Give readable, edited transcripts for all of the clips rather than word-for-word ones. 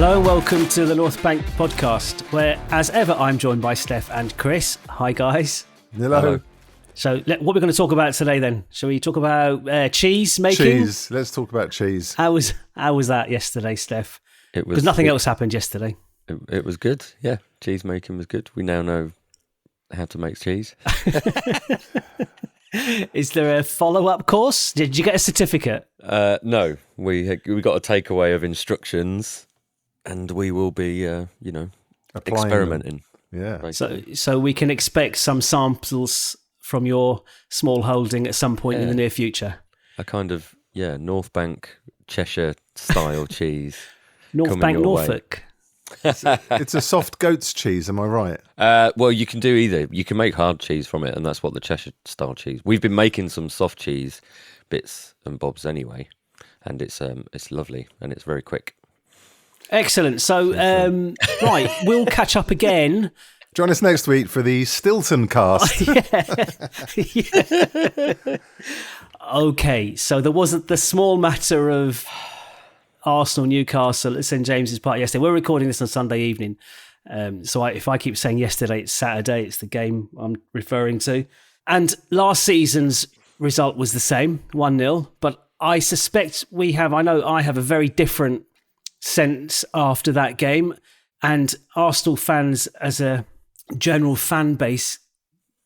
Hello and welcome to the North Bank podcast, where, as ever, I'm joined by Stef and Chris. Hi, guys. Hello. So, what we're going to talk about today, then? Shall we talk about cheese making? Cheese. Let's talk about cheese. How was that yesterday, Stef? It was because nothing else happened yesterday. It was good. Yeah, cheese making was good. We now know how to make cheese. Is there a follow-up course? Did you get a certificate? No, we got a takeaway of instructions, and we will be, Applying experimenting. them. Yeah. So we can expect some samples from your small holding at some point in the near future. A kind of North Bank Cheshire style cheese. North Bank, Norfolk. It's a soft goat's cheese, am I right? Well, you can do either. You can make hard cheese from it, and that's what the Cheshire style cheese. We've been making some soft cheese bits and bobs anyway, and it's lovely and it's very quick. Excellent. So, right, we'll catch up again. Join us next week for the Stilton cast. Yeah. Okay, so there wasn't the small matter of Arsenal, Newcastle at St James's Park yesterday. We're recording this on Sunday evening. So if I keep saying yesterday, it's Saturday. It's the game I'm referring to. And last season's result was the same, 1-0. But I suspect I have a very different sense after that game. And Arsenal fans, as a general fan base,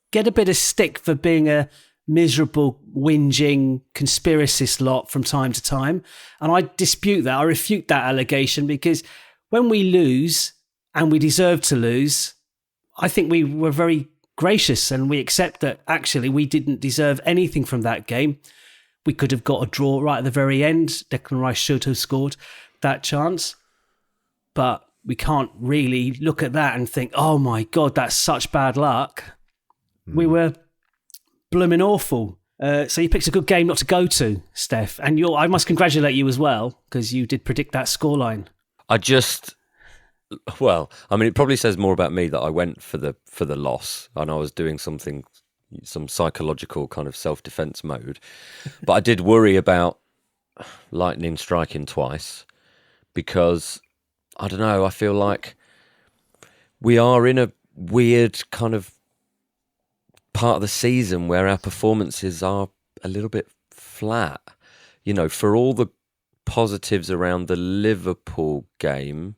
get a bit of stick for being a miserable, whinging, conspiracist lot from time to time. And I dispute that. I refute that allegation, because when we lose, and we deserve to lose, I think we were very gracious and we accept that actually we didn't deserve anything from that game. We could have got a draw right at the very end. Declan Rice should have scored that chance. But we can't really look at that and think, oh my God, that's such bad luck. We were blooming awful. So you picked a good game not to go to, Steph. And I must congratulate you as well, because you did predict that scoreline. It probably says more about me that I went for the loss, and I was doing some psychological kind of self-defense mode. But I did worry about lightning striking twice, because I don't know, I feel like we are in a weird kind of part of the season where our performances are a little bit flat. You know, for all the positives around the Liverpool game,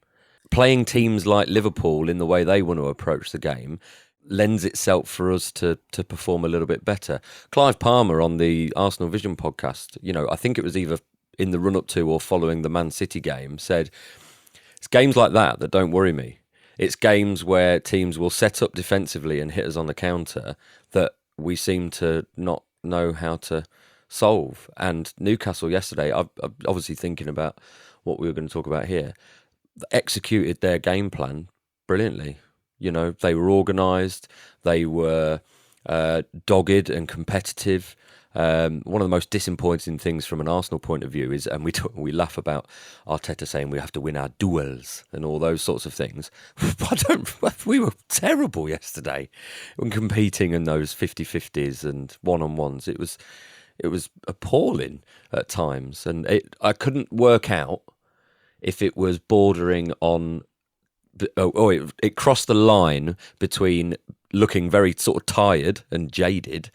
playing teams like Liverpool in the way they want to approach the game lends itself for us to perform a little bit better. Clive Palmer on the Arsenal Vision podcast, I think it was either in the run-up to or following the Man City game, said, it's games like that don't worry me. It's games where teams will set up defensively and hit us on the counter that we seem to not know how to solve. And Newcastle yesterday, I'm obviously thinking about what we were going to talk about here, executed their game plan brilliantly. They were organised, they were dogged and competitive. One of the most disappointing things from an Arsenal point of view is, and we laugh about Arteta saying we have to win our duels and all those sorts of things. We were terrible yesterday when competing in those 50-50s and one-on-ones. It was appalling at times, and I couldn't work out if it was bordering on, it crossed the line between looking very sort of tired and jaded,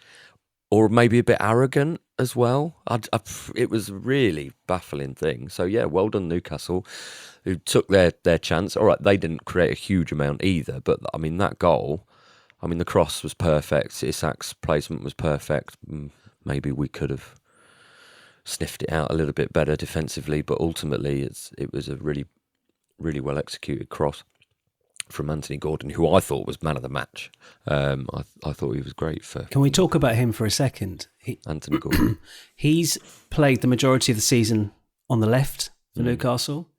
or maybe a bit arrogant as well. It was a really baffling thing. So yeah, well done Newcastle, who took their chance. All right, they didn't create a huge amount either, but I mean that goal, the cross was perfect. Isak's placement was perfect. Maybe we could have sniffed it out a little bit better defensively, but ultimately it was a really, really well executed cross from Anthony Gordon, who I thought was man of the match. I thought he was great for. Can we talk about him for a second? Anthony Gordon. He's played the majority of the season on the left for Newcastle,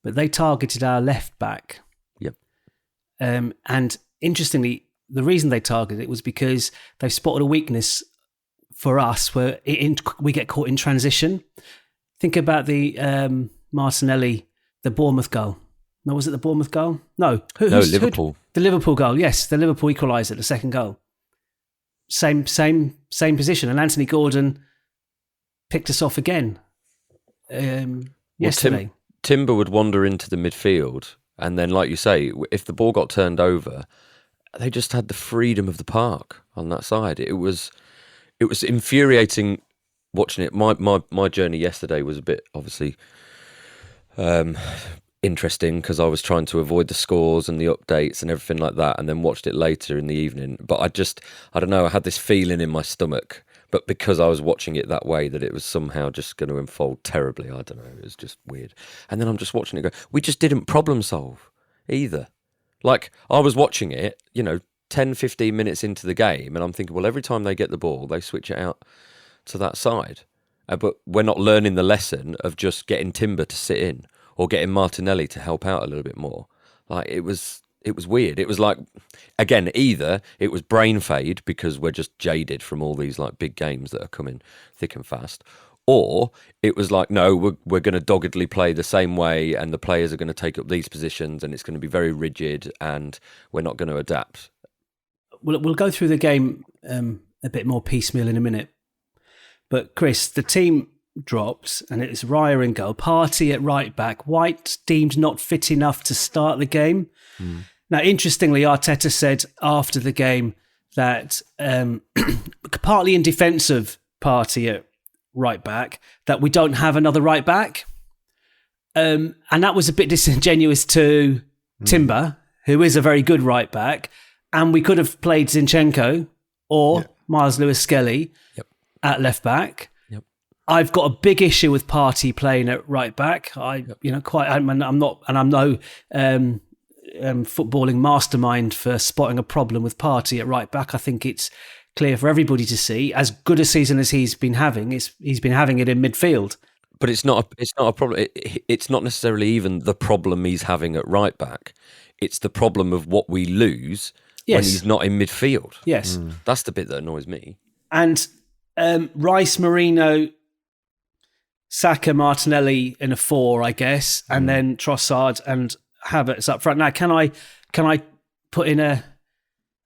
but they targeted our left back. Yep. And interestingly, the reason they targeted it was because they spotted a weakness for us where we get caught in transition. Think about the Martinelli, the Bournemouth goal. No, was it the Bournemouth goal? No. Liverpool. The Liverpool goal, yes. The Liverpool equaliser, the second goal. Same position. And Anthony Gordon picked us off again yesterday. Timber would wander into the midfield, and then, like you say, if the ball got turned over, they just had the freedom of the park on that side. It was infuriating watching it. My journey yesterday was a bit, obviously, interesting because I was trying to avoid the scores and the updates and everything like that, and then watched it later in the evening. But I don't know, I had this feeling in my stomach, but because I was watching it that way, that it was somehow just going to unfold terribly. I don't know, it was just weird. And then I'm just watching it go, we just didn't problem solve either. Like, I was watching it, 10, 15 minutes into the game, and I'm thinking, well, every time they get the ball, they switch it out to that side. But we're not learning the lesson of just getting Timber to sit in or getting Martinelli to help out a little bit more. Like, it was weird. It was like, again, either it was brain fade because we're just jaded from all these like big games that are coming thick and fast, or it was like, no, we're going to doggedly play the same way, and the players are going to take up these positions, and it's going to be very rigid, and we're not going to adapt. We'll go through the game a bit more piecemeal in a minute. But Chris, the team dropped, and it's Raya in goal, Partey at right back, White deemed not fit enough to start the game. Now, interestingly, Arteta said after the game that partly in defence of Partey at right back, that we don't have another right back. And that was a bit disingenuous to Timber, who is a very good right back. And we could have played Zinchenko or Miles Lewis-Skelly at left back. I've got a big issue with Partey playing at right back. I'm no footballing mastermind for spotting a problem with Partey at right back. I think it's clear for everybody to see. As good a season as he's been having, he's been having it in midfield. But it's not a problem. It's not necessarily even the problem he's having at right back. It's the problem of what we lose when he's not in midfield. Yes. That's the bit that annoys me. And Rice, Marino, Saka, Martinelli in a 4, I guess, and then Trossard and Havertz up front. Now, can I put in a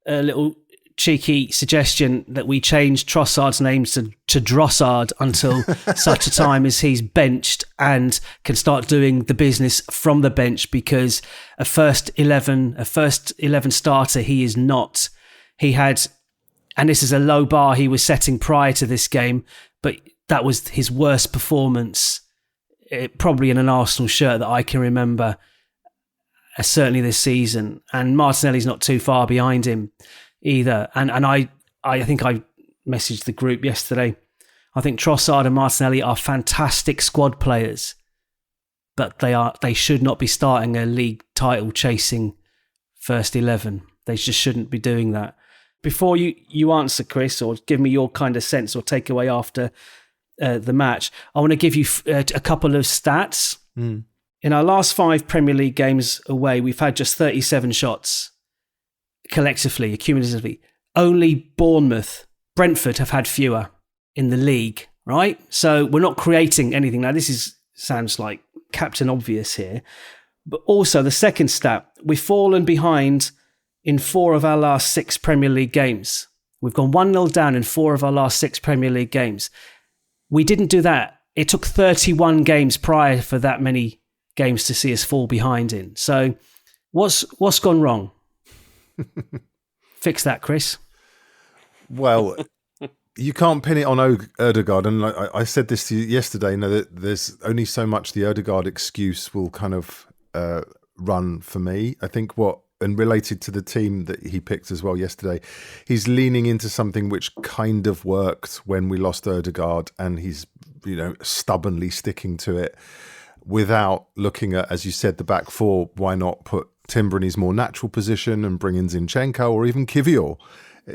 little cheeky suggestion that we change Trossard's name to Drossard until such a time as he's benched and can start doing the business from the bench, because a first 11 starter he is not. He had, and this is a low bar he was setting prior to this game, but that was his worst performance, probably in an Arsenal shirt that I can remember, certainly this season. And Martinelli's not too far behind him either. And I think I messaged the group yesterday. I think Trossard and Martinelli are fantastic squad players, but they should not be starting a league title chasing first 11. They just shouldn't be doing that. Before you answer, Chris, or give me your kind of sense or takeaway after the match, I want to give you a couple of stats. In our last 5 Premier League games away, we've had just 37 shots collectively, cumulatively. Only Brentford have had fewer in the league, right? So we're not creating anything. Now, sounds like Captain Obvious here. But also the second stat, we've fallen behind in 4 of our last 6 Premier League games. We've gone 1-0 down in 4 of our last 6 Premier League games. We didn't do that. It took 31 games prior for that many games to see us fall behind in. So what's gone wrong? Fix that, Chris. Well, you can't pin it on Odegaard. And I said this to you yesterday, that there's only so much the Odegaard excuse will kind of run for me. I think and related to the team that he picked as well yesterday, he's leaning into something which kind of worked when we lost Odegaard, and he's stubbornly sticking to it without looking at, as you said, the back 4. Why not put Timber in his more natural position and bring in Zinchenko or even Kivior,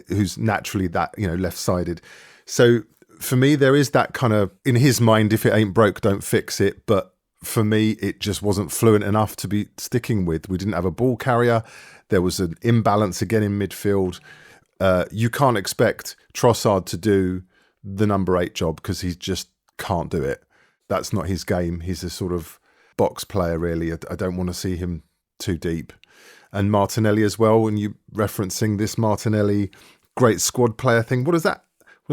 who's naturally that left-sided. So for me, there is that kind of, in his mind, if it ain't broke, don't fix it. But for me, it just wasn't fluent enough to be sticking with. We didn't have a ball carrier. There was an imbalance again in midfield. You can't expect Trossard to do the number 8 job because he just can't do it. That's not his game. He's a sort of box player, really. I don't want to see him too deep. And Martinelli as well, when you referencing this Martinelli great squad player thing, what does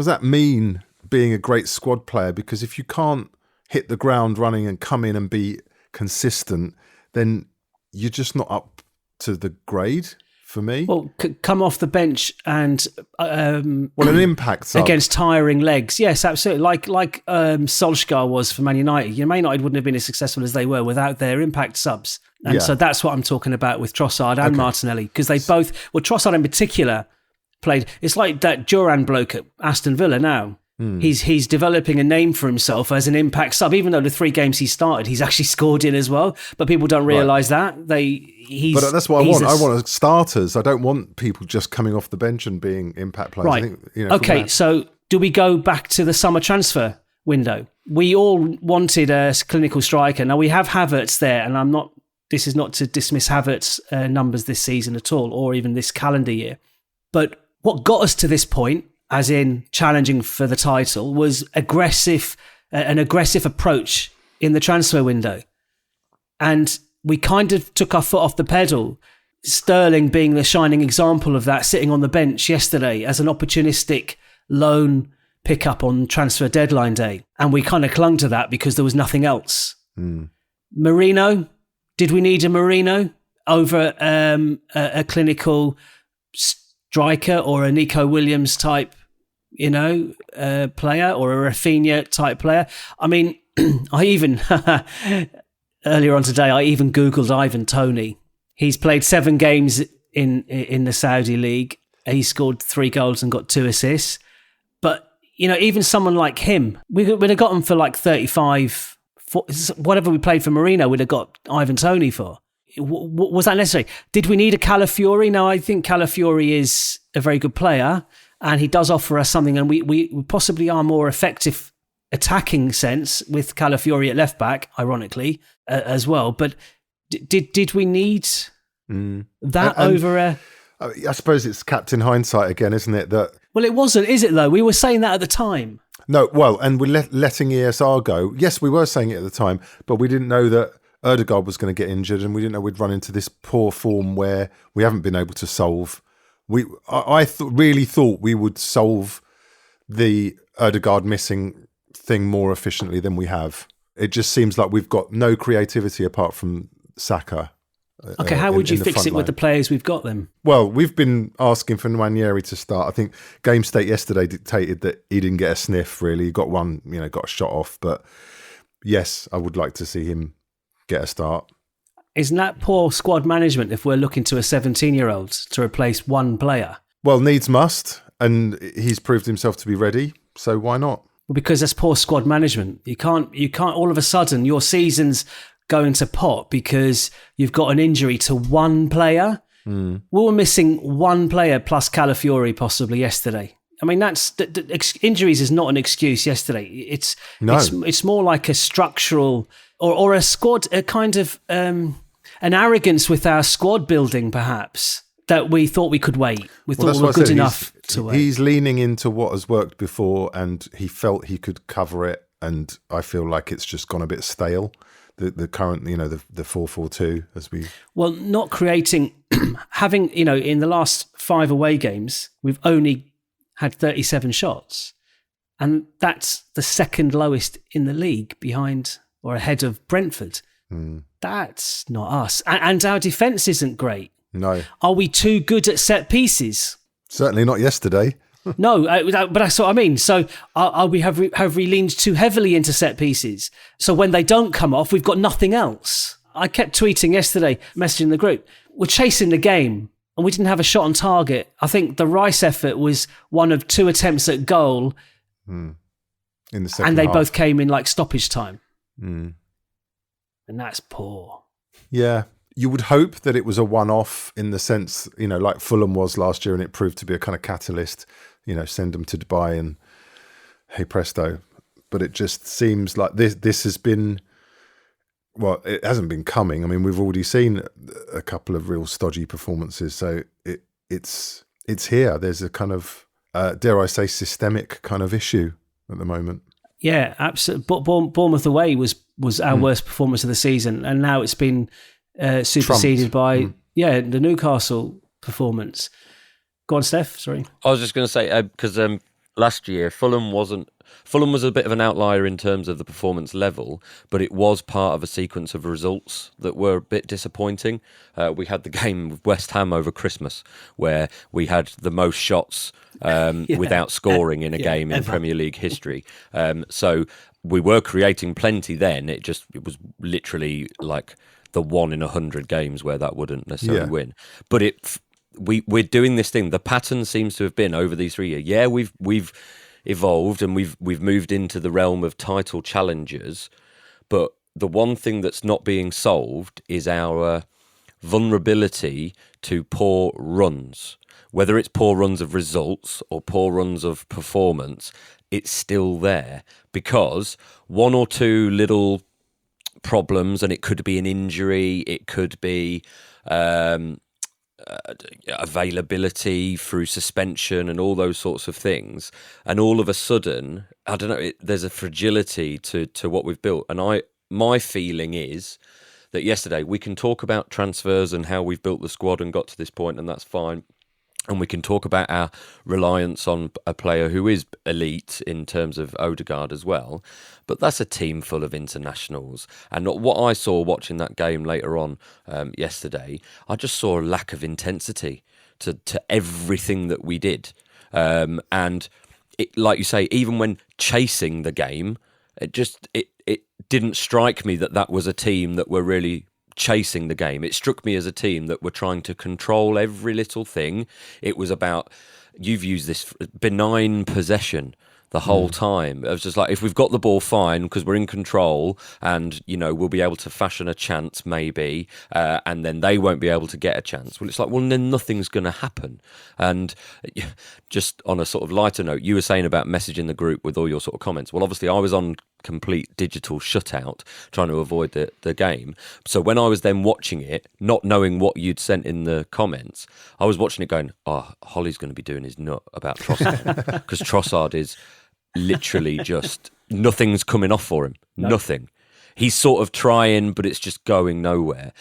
that mean, being a great squad player? Because if you can't hit the ground running and come in and be consistent, then you're just not up to the grade for me. Well, come off the bench and an impact sub against tiring legs. Yes, absolutely. Like Solskjaer was for Man United. Man United wouldn't have been as successful as they were without their impact subs. And so that's what I'm talking about with Trossard and Martinelli, because they both, Trossard in particular played. It's like that Duran bloke at Aston Villa now. He's developing a name for himself as an impact sub, even though the 3 games he started, he's actually scored in as well. But people don't realise that. But that's what I want. I want starters. I don't want people just coming off the bench and being impact players. Right. I think, so do we go back to the summer transfer window? We all wanted a clinical striker. Now we have Havertz there, and this is not to dismiss Havertz's numbers this season at all, or even this calendar year. But what got us to this point, as in challenging for the title, was an aggressive approach in the transfer window. And we kind of took our foot off the pedal, Sterling being the shining example of that, sitting on the bench yesterday as an opportunistic loan pickup on transfer deadline day. And we kind of clung to that because there was nothing else. Marino, did we need a Marino over a clinical striker or a Nico Williams type, player, or a Rafinha type player? I mean, I even earlier on today, I even Googled Ivan Toney. He's played 7 games in the Saudi league. He scored 3 goals and got 2 assists. But even someone like him, we'd have got him for like 35. Whatever we played for Marino, we'd have got Ivan Toney for. Was that necessary? Did we need a Calafiori? No, I think Calafiori is a very good player, and he does offer us something, and we possibly are more effective attacking sense with Calafiori at left back, ironically, as well. But did we need that over a... I suppose it's captain hindsight again, isn't it? Well, it wasn't, is it, though? We were saying that at the time. No, well, and we're letting ESR go. Yes, we were saying it at the time, but we didn't know that Odegaard was going to get injured, and we didn't know we'd run into this poor form where we haven't been able to solve. I really thought we would solve the Odegaard missing thing more efficiently than we have. It just seems like we've got no creativity apart from Saka. Okay, how would you fix it with the players we've got then? Well, we've been asking for Nwaneri to start. I think Game State yesterday dictated that he didn't get a sniff, really. He got one, got a shot off. But yes, I would like to see him get a start. Isn't that poor squad management if we're looking to a 17-year-old to replace one player? Well, needs must, and he's proved himself to be ready, so why not? Well, because that's poor squad management. You can't all of a sudden your season's going to pot because you've got an injury to one player. We were missing one player plus Calafiori possibly yesterday. I mean, injuries is not an excuse yesterday. It's more like a structural or a squad, a kind of an arrogance with our squad building, perhaps, that we thought we could wait. We thought we were good enough to wait. He's leaning into what has worked before, and he felt he could cover it. And I feel like it's just gone a bit stale. The current, the 4-4-2 as we... Well, not creating, having, in the last 5 away games, we've only had 37 shots. And that's the second lowest in the league behind or ahead of Brentford. That's not us. And our defence isn't great. No. Are we too good at set pieces? Certainly not yesterday. No, but that's what I mean. So have we leaned too heavily into set pieces? So when they don't come off, we've got nothing else. I kept tweeting yesterday, messaging the group, we're chasing the game and we didn't have a shot on target. I think the Rice effort was one of 2 attempts at goal. In the second and they half. both came in like stoppage time. And that's poor. Yeah. You would hope that it was a one-off in the sense, like Fulham was last year, and it proved to be a kind of catalyst, send them to Dubai and hey presto. But it just seems like this has been, well, it hasn't been coming. I mean, we've already seen a couple of real stodgy performances. So it's here. There's a kind of, dare I say, systemic kind of issue at the moment. Yeah, absolutely. Bournemouth away was our worst performance of the season. And now it's been superseded by the Newcastle performance. Go on, Steph. Sorry, I was just going to say because last year, Fulham was a bit of an outlier in terms of the performance level, but it was part of a sequence of results that were a bit disappointing. We had the game with West Ham over Christmas, where we had the most shots without scoring in a game in Premier League history. So we were creating plenty then. It was literally like the 1 in 100 games where that wouldn't necessarily win. But we're doing this thing. The pattern seems to have been over these 3 years. Yeah, we've evolved and we've moved into the realm of title challengers, but the one thing that's not being solved is our vulnerability to poor runs. Whether it's poor runs of results or poor runs of performance, it's still there, because one or two little problems, and it could be an injury, it could be availability through suspension and all those sorts of things, and all of a sudden, I don't know, there's a fragility to what we've built. And my feeling is that yesterday we can talk about transfers and how we've built the squad and got to this point, and that's fine. And we can talk about our reliance on a player who is elite in terms of Odegaard as well. But that's a team full of internationals. And what I saw watching that game later on yesterday, I just saw a lack of intensity to everything that we did. And it, like you say, even when chasing the game, it didn't strike me that was a team that were really chasing the game. It struck me as a team that were trying to control every little thing. It was about, you've used this, benign possession the whole time. It was just like, if we've got the ball, fine, because we're in control, and we'll be able to fashion a chance maybe, and then they won't be able to get a chance. Well, it's like, well, then nothing's going to happen. And just on a sort of lighter note, you were saying about messaging the group with all your sort of comments. Well, obviously I was on complete digital shutout, trying to avoid the game. So when I was then watching it, not knowing what you'd sent in the comments, I was watching it going, oh, Holly's going to be doing his nut about Trossard, because Trossard is literally just, nothing's coming off for him. No. Nothing. He's sort of trying, but it's just going nowhere.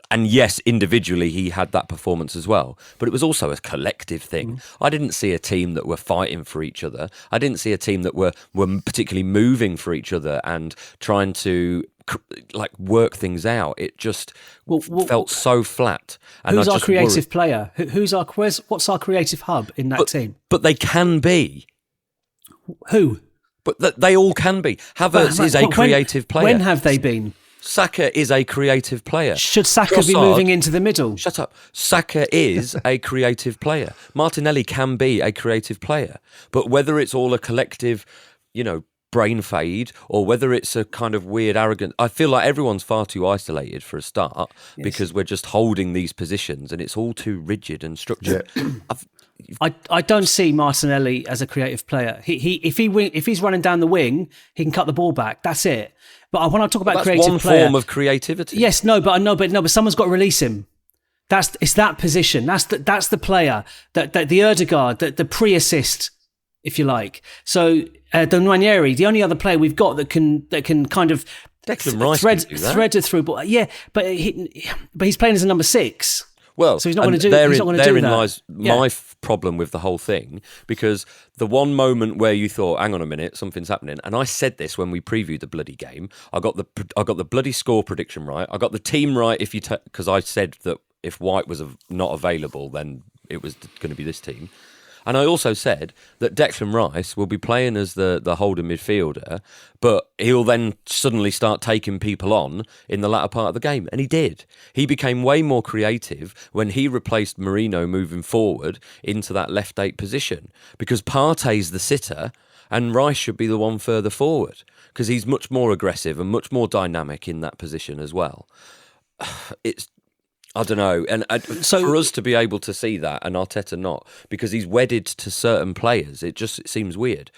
And yes, individually he had that performance as well, but it was also a collective thing. I didn't see a team that were fighting for each other. I didn't see a team that were particularly moving for each other and trying to work things out. It just felt so flat. And who's our creative player? What's our creative hub in that team? But they can be. Who? But they all can be. Havertz is a creative player. When have they been? Saka is a creative player. Should Saka be moving into the middle? Shut up. Saka is a creative player. Martinelli can be a creative player. But whether it's all a collective, brain fade, or whether it's a kind of weird, arrogant... I feel like everyone's far too isolated for a start, because we're just holding these positions and it's all too rigid and structured. Yeah. I don't see Martinelli as a creative player. If he's running down the wing, he can cut the ball back. That's it. But when I talk about creative one player, form of creativity. Yes, but someone's got to release him. It's that position. That's the player that the Odegaard, the pre-assist, if you like. So the Nwaneri, the only other player we've got that can kind of Declan Rice thread it through. But but he's playing as a number 6. Well, so he's not going to do that. Therein lies my problem with the whole thing, because the one moment where you thought, hang on a minute, something's happening, and I said this when we previewed the bloody game, I got the bloody score prediction right, I got the team right, because I said that if White was not available, then it was going to be this team. And I also said that Declan Rice will be playing as the holding midfielder, but he'll then suddenly start taking people on in the latter part of the game. And he did. He became way more creative when he replaced Merino moving forward into that left 8 position, because Partey's the sitter and Rice should be the one further forward, because he's much more aggressive and much more dynamic in that position as well. I don't know. And so for us to be able to see that, and Arteta not, because he's wedded to certain players, it seems weird.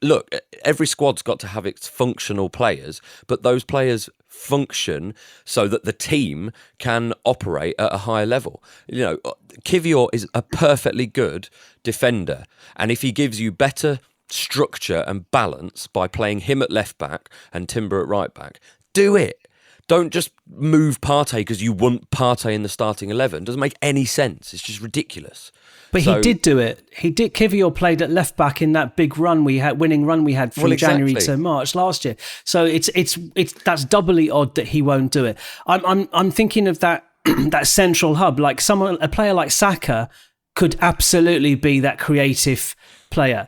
Look, every squad's got to have its functional players, but those players function so that the team can operate at a higher level. Kivior is a perfectly good defender, and if he gives you better structure and balance by playing him at left back and Timber at right back, do it. don't just move Partey because you want Partey in the starting 11. It doesn't make any sense. It's just ridiculous. But he did do it. Kivior played at left back in that big winning run we had from January to March last year. So it's that's doubly odd that he won't do it. I'm thinking of that that central hub, like a player like Saka could absolutely be that creative player.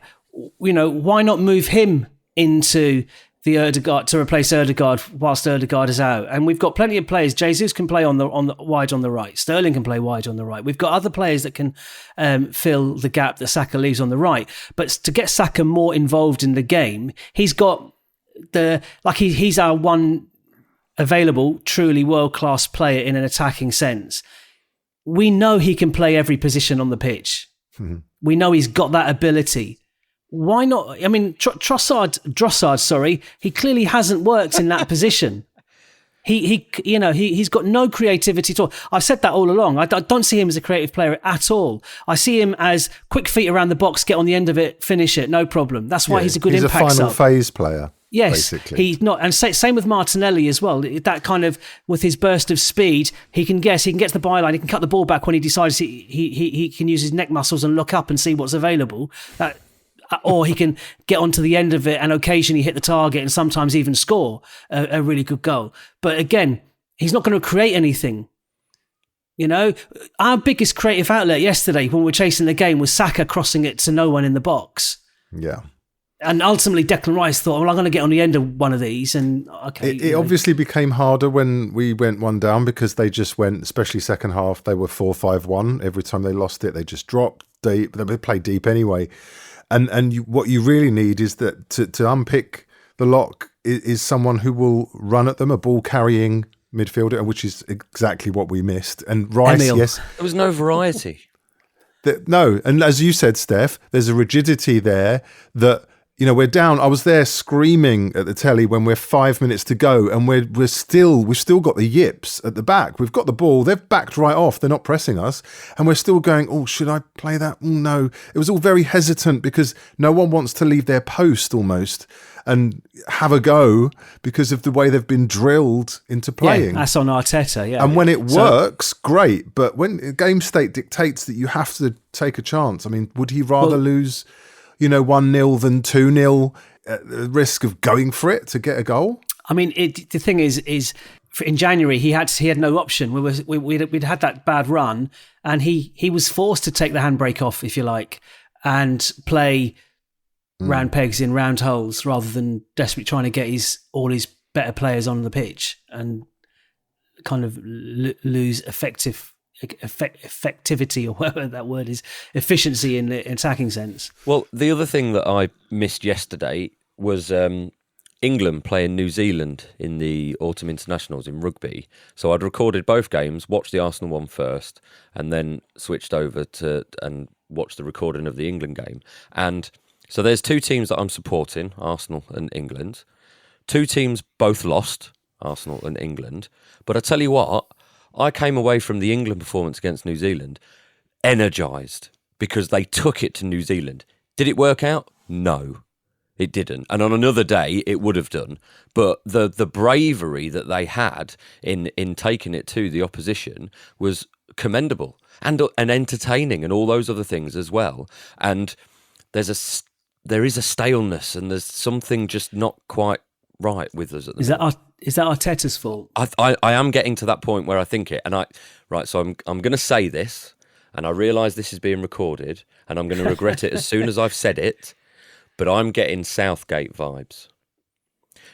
Why not move him into the Odegaard to replace Odegaard whilst Odegaard is out? And we've got plenty of players. Jesus can play on the wide on the right. Sterling can play wide on the right. We've got other players that can fill the gap that Saka leaves on the right. But to get Saka more involved in the game, he's got he's our one available, truly world-class player in an attacking sense. We know he can play every position on the pitch. Mm-hmm. We know he's got that ability. Why not? I mean, Drossard, he clearly hasn't worked in that position. He's got no creativity at all. I've said that all along. I don't see him as a creative player at all. I see him as quick feet around the box, get on the end of it, finish it, no problem. That's why he's a good impact sub. He's a final phase player. Yes, basically. He's not, and same with Martinelli as well. That kind of, with his burst of speed, he can get to the byline. He can cut the ball back when he decides he can use his neck muscles and look up and see what's available. Or he can get onto the end of it and occasionally hit the target and sometimes even score a really good goal. But again, he's not going to create anything. Our biggest creative outlet yesterday when we were chasing the game was Saka crossing it to no one in the box. Yeah. And ultimately, Declan Rice thought, well, I'm going to get on the end of one of these. And okay. It obviously became harder when we went one down because they just went, especially second half, they were 4-5-1. Every time they lost it, they just dropped deep. They played deep anyway. And what you really need is that to unpick the lock is someone who will run at them, a ball-carrying midfielder, which is exactly what we missed. And Rice, Emil. yes. There was no variety. No, and as you said, Steph, there's a rigidity there that, we're down. I was there screaming at the telly when we're 5 minutes to go, and we've still got the yips at the back. We've got the ball. They've backed right off. They're not pressing us, and we're still going, oh, should I play that? No. It was all very hesitant because no one wants to leave their post almost and have a go because of the way they've been drilled into playing. Yeah, that's on Arteta, yeah. And when it works, great. But when game state dictates that you have to take a chance, I mean, would he rather lose 1-0 than 2-0 at the risk of going for it to get a goal? I mean, the thing is in January he had no option. We'd had that bad run, and he was forced to take the handbrake off, if you like, and play round pegs in round holes rather than desperately trying to get all his better players on the pitch and kind of lose effectivity, or whatever that word is, efficiency in the attacking sense. Well, the other thing that I missed yesterday was England playing New Zealand in the autumn internationals in rugby. So I'd recorded both games, watched the Arsenal one first, and then switched over and watched the recording of the England game. And so there's two teams that I'm supporting, Arsenal and England. Two teams both lost, Arsenal and England. But I tell you what, I came away from the England performance against New Zealand energised because they took it to New Zealand. Did it work out? No, it didn't. And on another day, it would have done. But the bravery that they had in taking it to the opposition was commendable and entertaining and all those other things as well. And there is a staleness and there's something just not quite right with us at the moment. Is that Arteta's fault? I am getting to that point where I think it, so I'm going to say this, and I realise this is being recorded, and I'm going to regret it as soon as I've said it, but I'm getting Southgate vibes.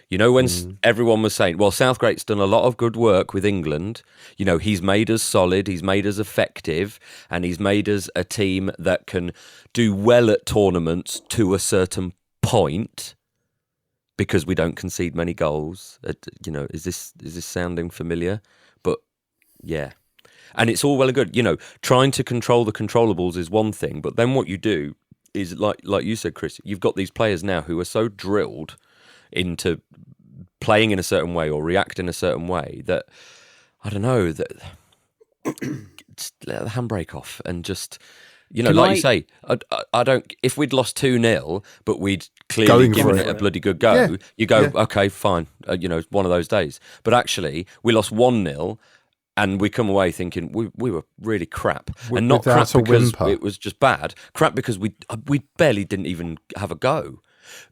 When everyone was saying, well, Southgate's done a lot of good work with England. He's made us solid, he's made us effective, and he's made us a team that can do well at tournaments to a certain point. Because we don't concede many goals, is this sounding familiar? But yeah, and it's all well and good. Trying to control the controllables is one thing, but then what you do is like you said, Chris. You've got these players now who are so drilled into playing in a certain way or reacting a certain way that I don't know that just let the handbrake off and just Like you say, I don't. If we'd lost 2-0, but we'd clearly given it a bloody good go, you go, okay, fine. One of those days. But actually, we lost 1-0, and we come away thinking we were really crap, and not crap because it was just bad. Crap because we barely didn't even have a go.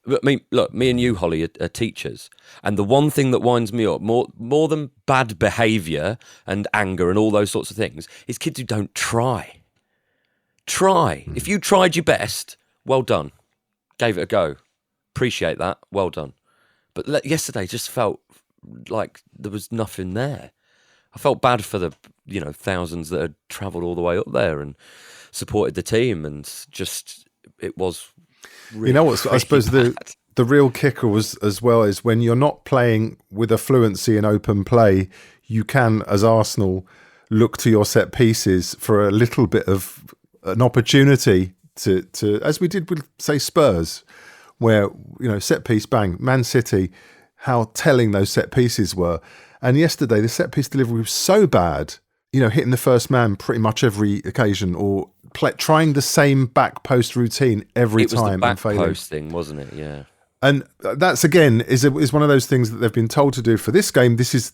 But look, me and you, Holly, are teachers, and the one thing that winds me up more than bad behaviour and anger and all those sorts of things is kids who don't try. If you tried your best, well done. Gave it a go. Appreciate that. Well done. But yesterday just felt like there was nothing there. I felt bad for the thousands that had travelled all the way up there and supported the team, and just it was. Really, I suppose the real kicker was as well is when you're not playing with a fluency in open play, you can, as Arsenal, look to your set pieces for a little bit of an opportunity to as we did with, say, Spurs, where set piece, bang, Man City, how telling those set pieces were. And yesterday the set piece delivery was so bad, hitting the first man pretty much every occasion, or trying the same back post routine every time. It was the back post thing, wasn't it? Yeah. And that's, again, is one of those things that they've been told to do for this game. This is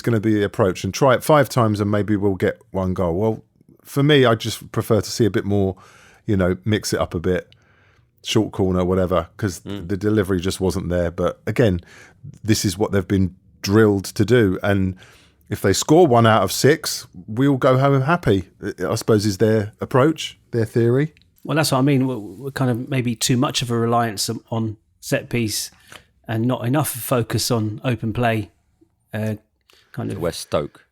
going to be the approach, and try it 5 times and maybe we'll get 1 goal. Well, for me, I just prefer to see a bit more, mix it up a bit, short corner, whatever, because the delivery just wasn't there. But again, this is what they've been drilled to do. And if they score 1 out of 6, we'll go home happy, I suppose, is their approach, their theory. Well, that's what I mean. We're kind of maybe too much of a reliance on set piece and not enough focus on open play. West Stoke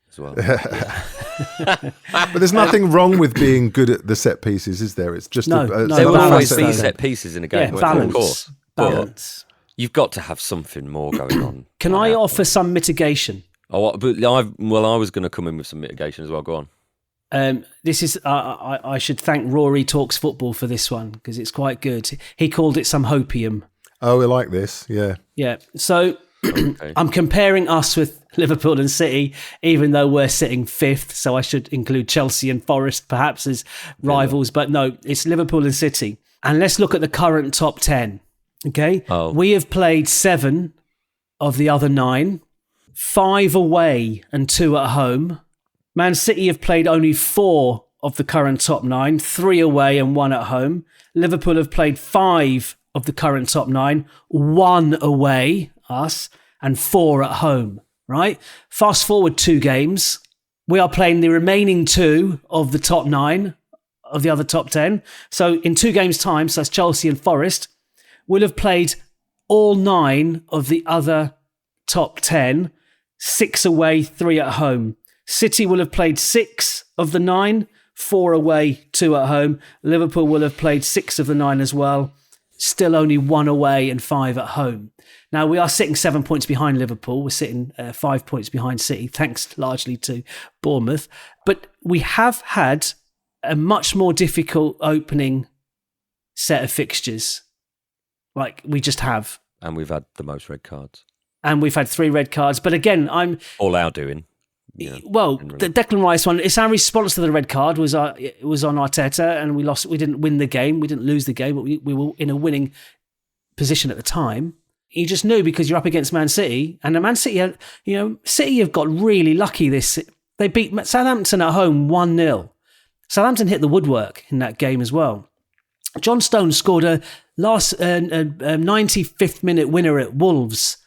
as well. But there's nothing wrong with being good at the set pieces, is there? It's just there will always be set pieces in a game. Yeah, balance. Balance. You've got to have something more going on. Can I offer some mitigation? Oh, but I was going to come in with some mitigation as well. Go on. This is I should thank Rory Talks Football for this one because it's quite good. He called it some hopium. Oh, we like this. Yeah. Yeah. So okay. I'm comparing us with Liverpool and City, even though we're sitting 5th. So I should include Chelsea and Forest perhaps as rivals. But no, it's Liverpool and City. And let's look at the current top 10. Okay. Oh. We have played 7 of the other 9. 5 away and 2 at home. Man City have played only 4 of the current top 9, 3 away and 1 at home. Liverpool have played 5 of the current top 9, 1 away, us, and 4 at home, right? Fast forward 2 games. We are playing the remaining 2 of the top 9 of the other top 10. So in 2 games' time, so that's Chelsea and Forest, we'll have played all 9 of the other top 10, 6 away, 3 at home. City will have played 6 of the 9, 4 away, 2 at home. Liverpool will have played 6 of the 9 as well. Still only 1 away and 5 at home. Now, we are sitting 7 points behind Liverpool. We're sitting 5 points behind City, thanks largely to Bournemouth. But we have had a much more difficult opening set of fixtures. Like, we just have. And we've had the most red cards. And we've had 3 red cards. But again, all our doing. Yeah, well, the Declan Rice one, it's our response to the red card was on Arteta, and we lost. We didn't win the game. We didn't lose the game, but we were in a winning position at the time. You just knew because you're up against Man City, and the Man City, City have got really lucky this. They beat Southampton at home 1-0. Southampton hit the woodwork in that game as well. John Stones scored a 95th minute winner at Wolves.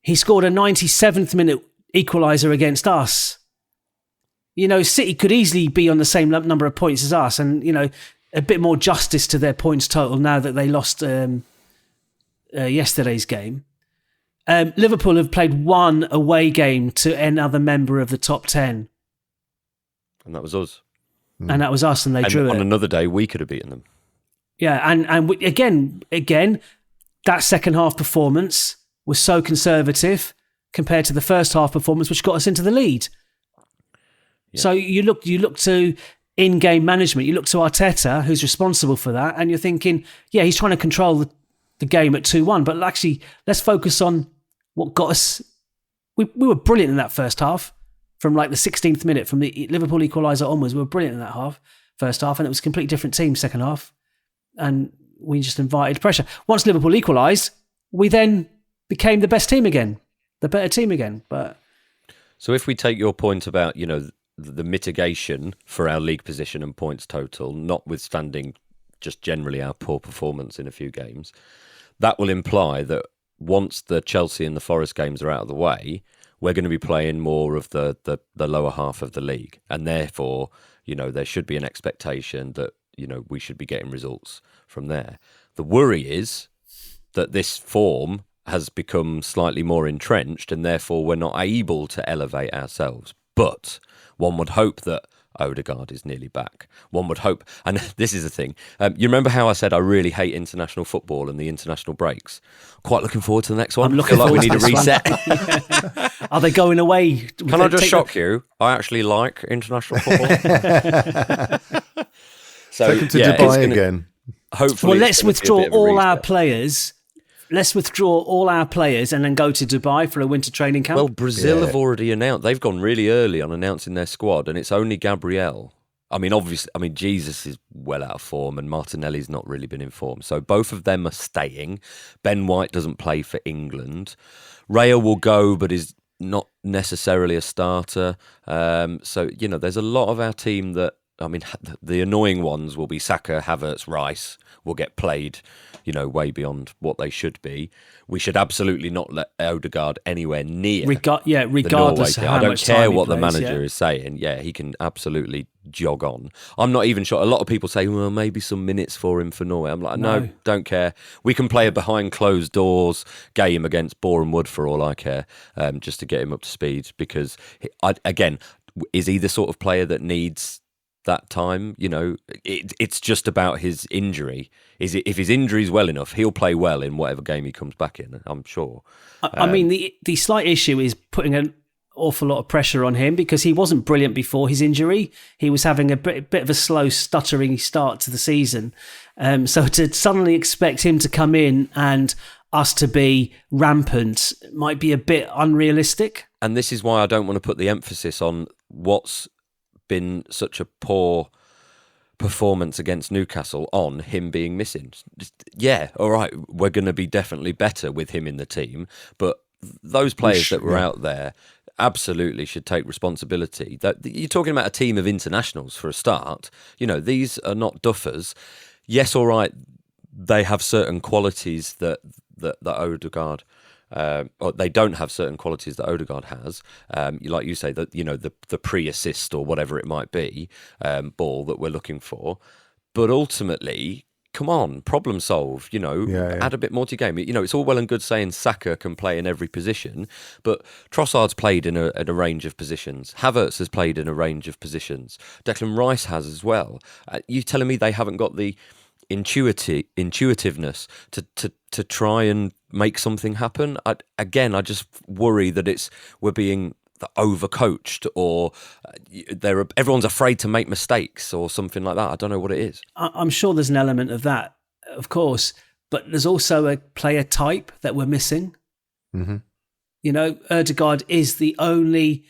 He scored a 97th minute equaliser against us. City could easily be on the same number of points as us, and a bit more justice to their points total now that they lost yesterday's game. Liverpool have played 1 away game to another member of the top 10, and that was us. And that was us, and they drew it. On another day, we could have beaten them. Yeah, and again, that second half performance was so conservative compared to the first half performance, which got us into the lead. Yeah. So you look to in-game management. You look to Arteta, who's responsible for that, and you're thinking, yeah, he's trying to control the game at 2-1. But actually, let's focus on what got us. We were brilliant in that first half. From like the 16th minute, from the Liverpool equaliser onwards, we were brilliant in that half. first half, and it was a completely different team second half. And we just invited pressure. Once Liverpool equalised, we then became the best team again, the better team again. But so if we take your point about, the mitigation for our league position and points total, notwithstanding just generally our poor performance in a few games, that will imply that once the Chelsea and the Forest games are out of the way, we're going to be playing more of the lower half of the league. And therefore, there should be an expectation that, we should be getting results from there. The worry is that this form has become slightly more entrenched and therefore we're not able to elevate ourselves. But one would hope that Odegaard is nearly back. One would hope, and this is the thing. You remember how I said I really hate international football and the international breaks? Quite looking forward to the next one. I'm looking I feel like we need a forward reset. Are they going away? Can I just shock you? I actually like international football. So take him to Dubai again. Hopefully, well, let's withdraw all our players. Let's withdraw all our players and then go to Dubai for a winter training camp. Well, Brazil have already announced. They've gone really early on announcing their squad, and it's only Gabriel. I mean, obviously, Jesus is well out of form, and Martinelli's not really been in form. So both of them are staying. Ben White doesn't play for England. Raya will go, but is not necessarily a starter. So, there's a lot of our team that, the annoying ones will be Saka, Havertz, Rice will get played, way beyond what they should be. We should absolutely not let Odegaard anywhere near. Regardless of how I don't much care time he what the plays, manager is saying. Yeah, he can absolutely jog on. I'm not even sure. A lot of people say, well, maybe some minutes for him for Norway. I'm like, no, don't care. We can play a behind closed doors game against Boreham Wood for all I care, just to get him up to speed. Because, is he the sort of player that needs that time? It's just about his injury. If his injury's well enough, he'll play well in whatever game he comes back in, I'm sure. The slight issue is putting an awful lot of pressure on him because he wasn't brilliant before his injury. He was having a bit of a slow, stuttering start to the season. So to suddenly expect him to come in and us to be rampant might be a bit unrealistic. And this is why I don't want to put the emphasis on what's been such a poor performance against Newcastle on him being missing. Yeah, all right, we're going to be definitely better with him in the team, but those players that were out there absolutely should take responsibility. That you're talking about a team of internationals for a start. These are not duffers. Yes, all right, they have certain qualities that Odegaard. Or they don't have certain qualities that Odegaard has. Like you say, that the pre-assist or whatever it might be, ball that we're looking for. But ultimately, come on, problem solve. Add a bit more to your game. It's all well and good saying Saka can play in every position, but Trossard's played in a range of positions. Havertz has played in a range of positions. Declan Rice has as well. You telling me they haven't got the intuitiveness to try and make something happen? I just worry that we're being overcoached, or everyone's afraid to make mistakes or something like that. I don't know what it is. I'm sure there's an element of that, of course, but there's also a player type that we're missing. Mm-hmm. Odegaard is the only.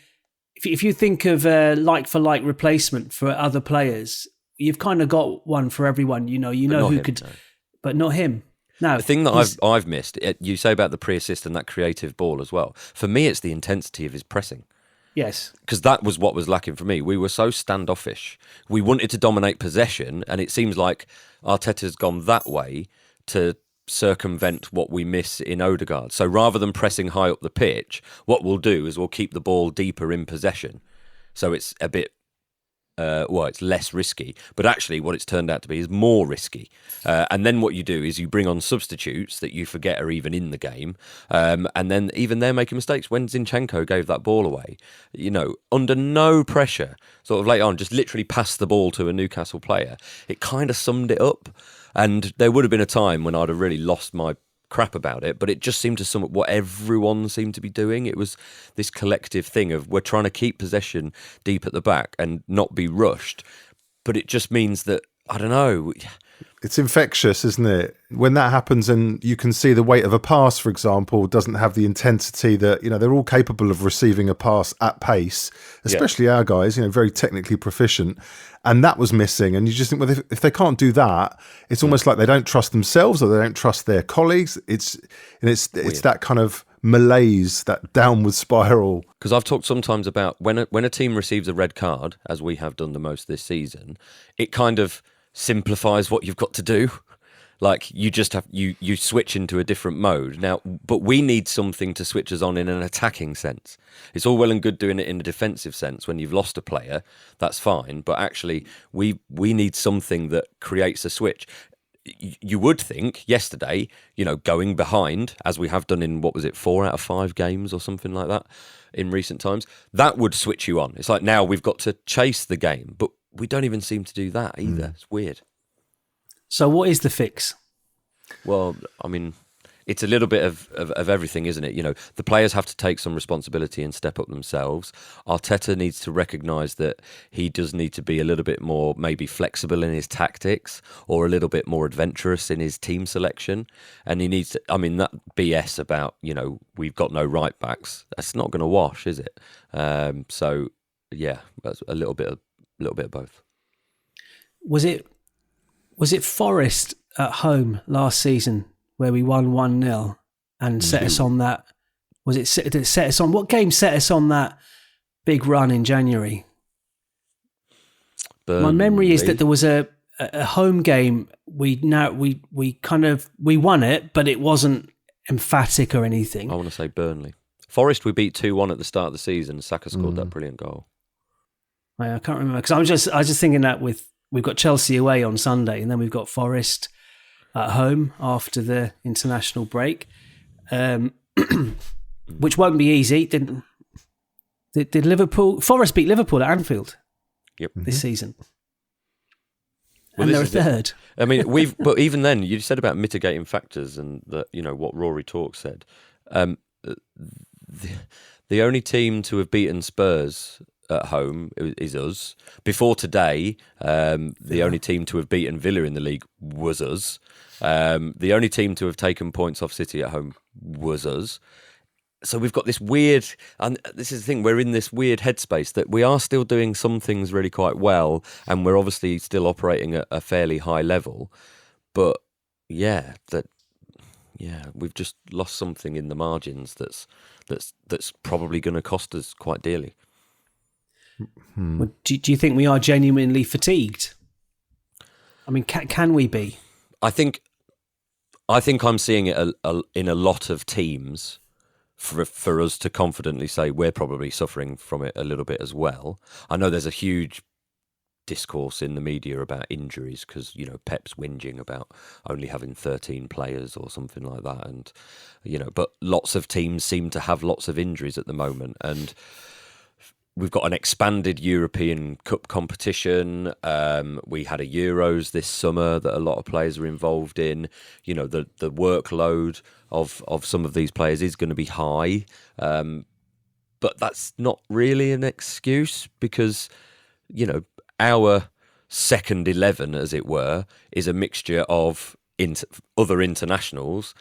If you think of a like-for-like replacement for other players, you've kind of got one for everyone. Who could, but not him. No, the thing that I've missed, you say about the pre-assist and that creative ball as well. For me, it's the intensity of his pressing. Yes. Because that was what was lacking for me. We were so standoffish. We wanted to dominate possession, and it seems like Arteta's gone that way to circumvent what we miss in Odegaard. So rather than pressing high up the pitch, what we'll do is we'll keep the ball deeper in possession. So it's a bit... it's less risky, but actually what it's turned out to be is more risky. And then what you do is you bring on substitutes that you forget are even in the game, and then even they're making mistakes. When Zinchenko gave that ball away, under no pressure, sort of later on, just literally passed the ball to a Newcastle player, it kind of summed it up. And there would have been a time when I'd have really lost my crap about it, but it just seemed to sum up what everyone seemed to be doing. It was this collective thing of we're trying to keep possession deep at the back and not be rushed, but it just means that I don't know. It's infectious, isn't it? When that happens and you can see the weight of a pass, for example, doesn't have the intensity that, they're all capable of receiving a pass at pace, especially our guys, very technically proficient. And that was missing. And you just think, well, if they can't do that, it's almost like they don't trust themselves or they don't trust their colleagues. It's that kind of malaise, that downward spiral. Because I've talked sometimes about when a team receives a red card, as we have done the most this season, it kind of simplifies what you've got to do. Like you just have you switch into a different mode now, but we need something to switch us on in an attacking sense. It's all well and good doing it in a defensive sense when you've lost a player, that's fine, but actually we need something that creates a switch. You would think yesterday, going behind, as we have done in, 4 out of 5 games or something like that in recent times, that would switch you on. It's like now we've got to chase the game, but we don't even seem to do that either. It's weird. So what is the fix? Well, I mean, it's a little bit of everything, isn't it? The players have to take some responsibility and step up themselves. Arteta needs to recognise that he does need to be a little bit more maybe flexible in his tactics or a little bit more adventurous in his team selection. And he needs to, that BS about, we've got no right backs, that's not going to wash, is it? So, yeah, that's a little bit of both. Was it Forest at home last season where we won 1-0 and set us on that? Did it set us on? What game set us on that big run in January? Burnley. My memory is that there was a home game. We won it, but it wasn't emphatic or anything. I want to say Burnley. Forest we beat 2-1 at the start of the season. Saka scored that brilliant goal. I can't remember because I was just thinking that we've got Chelsea away on Sunday and then we've got Forest at home after the international break, which won't be easy. Did Forest beat Liverpool at Anfield? Yep. This season, well, and they're third. I mean, but even then, you said about mitigating factors and that what Rory Talk said. The only team to have beaten Spurs at home is us. Before today, the only team to have beaten Villa in the league was us. The only team to have taken points off City at home was us. So we've got this weird, and this is the thing, we're in this weird headspace that we are still doing some things really quite well, and we're obviously still operating at a fairly high level. But we've just lost something in the margins that's probably going to cost us quite dearly. Well, do you think we are genuinely fatigued? I mean, can we be? I think I'm seeing it in a lot of teams for us to confidently say we're probably suffering from it a little bit as well. I know there's a huge discourse in the media about injuries because, Pep's whinging about only having 13 players or something like that. And, but lots of teams seem to have lots of injuries at the moment. And we've got an expanded European Cup competition. We had a Euros this summer that a lot of players are involved in. The workload of some of these players is going to be high. But that's not really an excuse because, our second 11, as it were, is a mixture of other internationals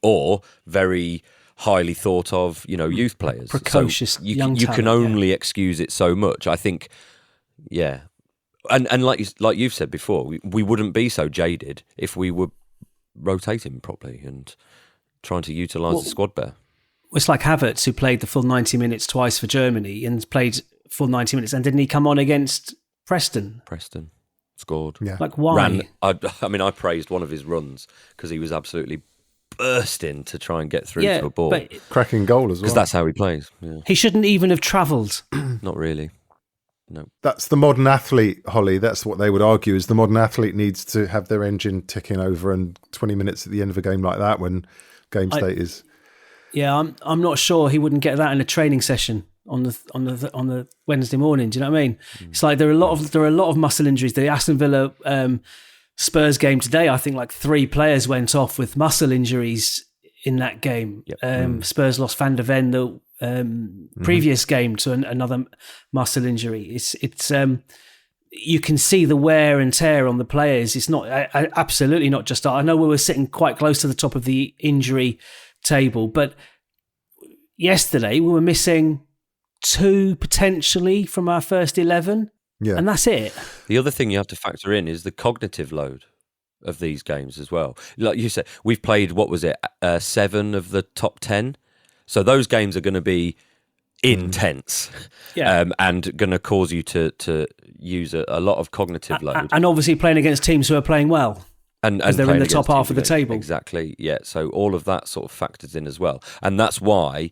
or very highly thought of, youth players. Precocious young talent. You can only excuse it so much. I think, yeah. And like you've said before, we wouldn't be so jaded if we were rotating properly and trying to utilise the squad better. It's like Havertz, who played the full 90 minutes twice for Germany and played full 90 minutes. And didn't he come on against Preston? Preston. Scored. Yeah. Like, why? I praised one of his runs because he was absolutely bursting to try and get through to a ball. But cracking goal as well. Because that's how he plays. Yeah. He shouldn't even have travelled. Not really. No. That's the modern athlete, Holly. That's what they would argue is the modern athlete needs to have their engine ticking over and 20 minutes at the end of a game like that when game state is... Yeah, I'm not sure he wouldn't get that in a training session on the Wednesday morning. Do you know what I mean? It's like there are a lot of muscle injuries. The Aston Villa Spurs game today, I think like 3 players went off with muscle injuries in that game. Yep. Spurs lost Van der Ven the previous game to another muscle injury. It's you can see the wear and tear on the players. It's not absolutely not just. I know we were sitting quite close to the top of the injury table, but yesterday we were missing 2 potentially from our first 11, and that's it. The other thing you have to factor in is the cognitive load of these games as well. Like you said, we've played, 7 of the top 10, so those games are going to be intense, and going to cause you to use a lot of cognitive load, and obviously playing against teams who are playing well, and they're in the top half of the table. Exactly, yeah. So all of that sort of factors in as well, and that's why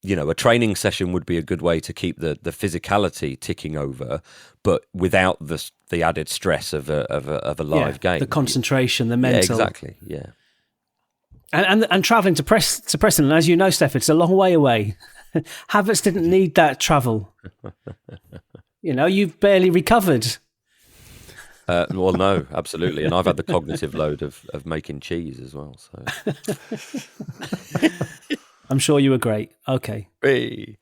a training session would be a good way to keep the physicality ticking over, but without the added stress of a live game, the concentration, the mental. Yeah, exactly, yeah. And travelling to Preston, as you know, Steph, it's a long way away. Havertz didn't need that travel. You've barely recovered. Well, no, absolutely. And I've had the cognitive load of making cheese as well. So I'm sure you were great. Okay. Hey.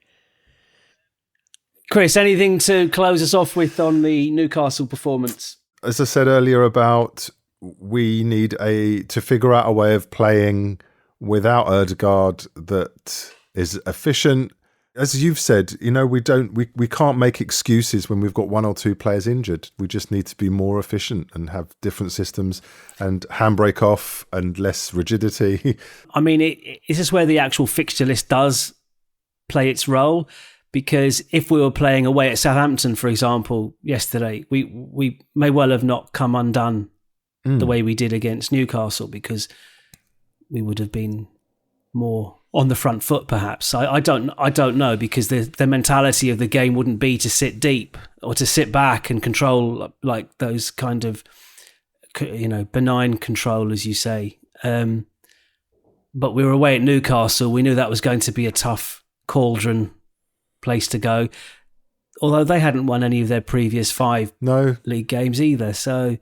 Chris, anything to close us off with on the Newcastle performance? As I said earlier about we need to figure out a way of playing without Odegaard that is efficient. As you've said, we can't make excuses when we've got 1 or 2 players injured. We just need to be more efficient and have different systems and handbrake off and less rigidity. I mean, is this where the actual fixture list does play its role? Because if we were playing away at Southampton, for example, yesterday, we may well have not come undone the way we did against Newcastle, because we would have been more on the front foot, perhaps. I don't know, because the mentality of the game wouldn't be to sit deep or to sit back and control, like those kind of, benign control, as you say. But we were away at Newcastle. We knew that was going to be a tough cauldron place to go, although they hadn't won any of their previous 5 league games either. So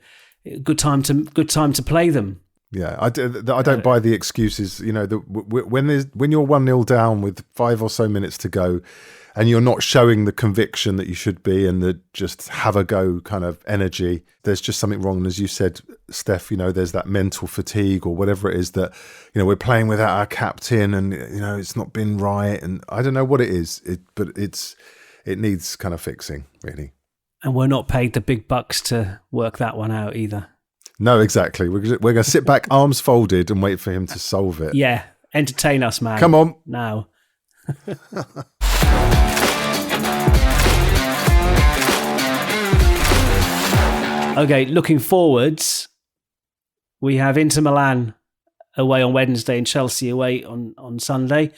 good time to play them. Yeah, I don't buy the excuses. When you're 1-0 down with 5 or so minutes to go, and you're not showing the conviction that you should be, and the just have a go kind of energy, there's just something wrong. And as you said, Steph, there's that mental fatigue or whatever it is that we're playing without our captain, and it's not been right, and I don't know what it is. But it needs kind of fixing, really. And we're not paid the big bucks to work that one out either. No, exactly. We're going to sit back, arms folded, and wait for him to solve it. Yeah, entertain us, man. Come on. Now. Okay, looking forwards, we have Inter Milan away on Wednesday and Chelsea away on Sunday.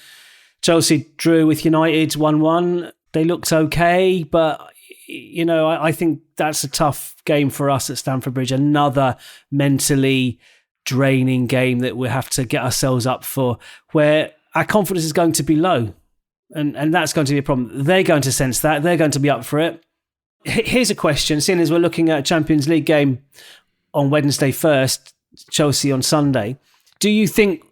Chelsea drew with United 1-1. They looked okay, but I think that's a tough game for us at Stamford Bridge. Another mentally draining game that we have to get ourselves up for, where our confidence is going to be low. And that's going to be a problem. They're going to sense that. They're going to be up for it. Here's a question, seeing as we're looking at a Champions League game on Wednesday first, Chelsea on Sunday. Do you think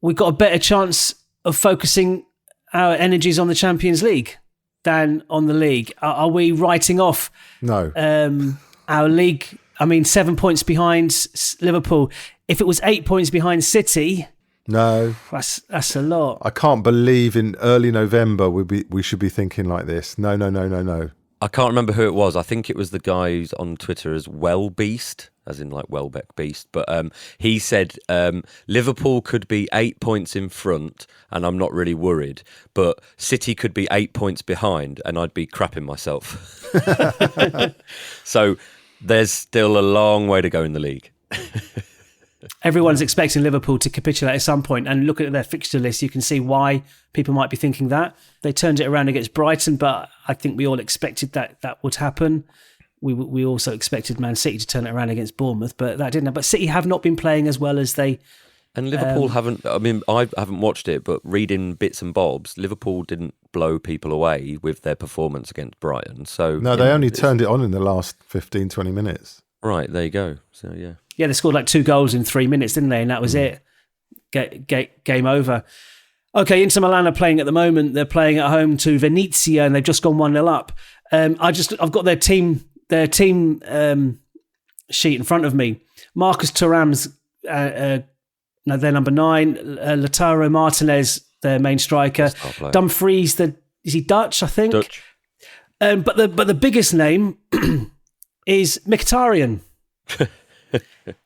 we've got a better chance of focusing our energies on the Champions League than on the league? Are we writing off our league? 7 points behind Liverpool. If it was 8 points behind City, no, that's a lot. I can't believe in early November we should be thinking like this. No. I can't remember who it was. I think it was the guy who's on Twitter as Well Beast, as in like Welbeck Beast. But he said Liverpool could be 8 points in front, and I'm not really worried. But City could be 8 points behind, and I'd be crapping myself. So there's still a long way to go in the league. Everyone's expecting Liverpool to capitulate at some point, and look at their fixture list, you can see why people might be thinking that. They turned it around against Brighton, but I think we all expected that would happen. We also expected Man City to turn it around against Bournemouth, but that didn't happen. But City have not been playing as well as they... And Liverpool haven't... I haven't watched it, but reading bits and bobs, Liverpool didn't blow people away with their performance against Brighton. So no, they only turned it on in the last 15, 20 minutes. Right, there you go. So, yeah. Yeah, they scored like 2 goals in 3 minutes, didn't they? And that was it. Game over. Okay, Inter Milan are playing at the moment. They're playing at home to Venezia, and they've just gone 1-0 up. I've got their team their team sheet in front of me. Marcus Thuram's they're number 9. Lautaro Martinez, their main striker. Dumfries, is he Dutch? I think. Dutch. But the biggest name is Mkhitaryan.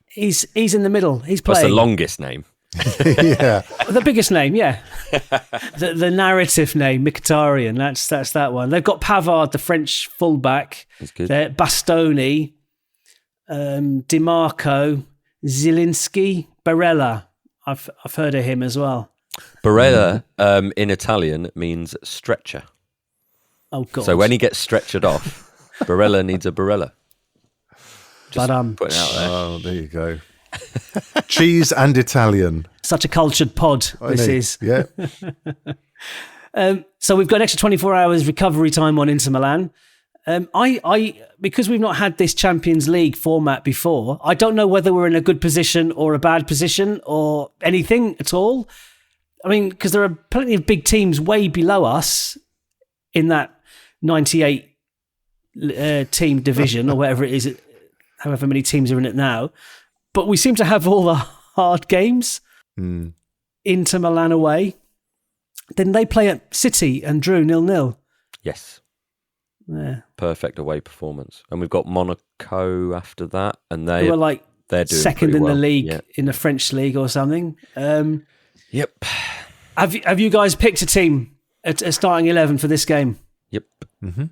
He's in the middle. He's playing. That's the longest name. Yeah. The biggest name, yeah. the narrative name, Mkhitaryan. That's that one. They've got Pavard, the French fullback. That's good. Bastoni, Dimarco, Zielinski, Barella. I've heard of him as well. Barella in Italian means stretcher. Oh God! So when he gets stretchered off, Barella needs a Barella. Just But putting it out there. Oh, there you go. Cheese and Italian. such a cultured pod this is. Yeah. So we've got an extra 24 hours recovery time on Inter Milan. I because we've not had this Champions League format before, I don't know whether we're in a good position or a bad position or anything at all. I mean, because there are plenty of big teams way below us in that 98 team division or whatever it is, however many teams are in it now. But we seem to have all the hard games. Inter Milan away. Didn't they play at City and drew 0-0? Yes. Yeah. Perfect away performance. And we've got Monaco after that. And they're doing second in well. the league, in the French league or something. Yep. Have you guys picked a team at a starting 11 for this game? Yep. Mm-hmm.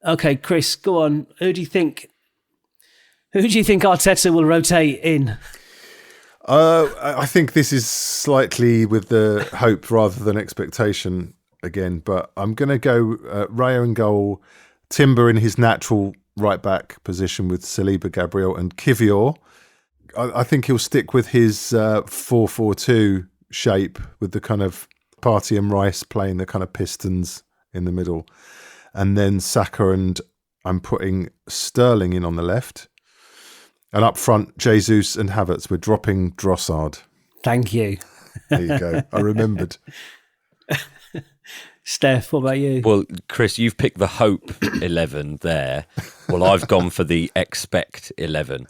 Okay, Chris, go on. Who do you think Arteta will rotate in? I think this is slightly with the hope rather than expectation again, but I'm going to go Raya in goal, Timber in his natural right back position with Saliba, Gabriel and Kivior. I think he'll stick with his 4-4-2 shape with the kind of Partey and Rice playing the kind of pistons in the middle. And then Saka and I'm putting Sterling in on the left. And up front, Jesus and Havertz. We're dropping Drossard. Thank you. There you go. I remembered. Steph, what about you? Well, Chris, you've picked the hope 11 there. Well, I've gone for the expect 11.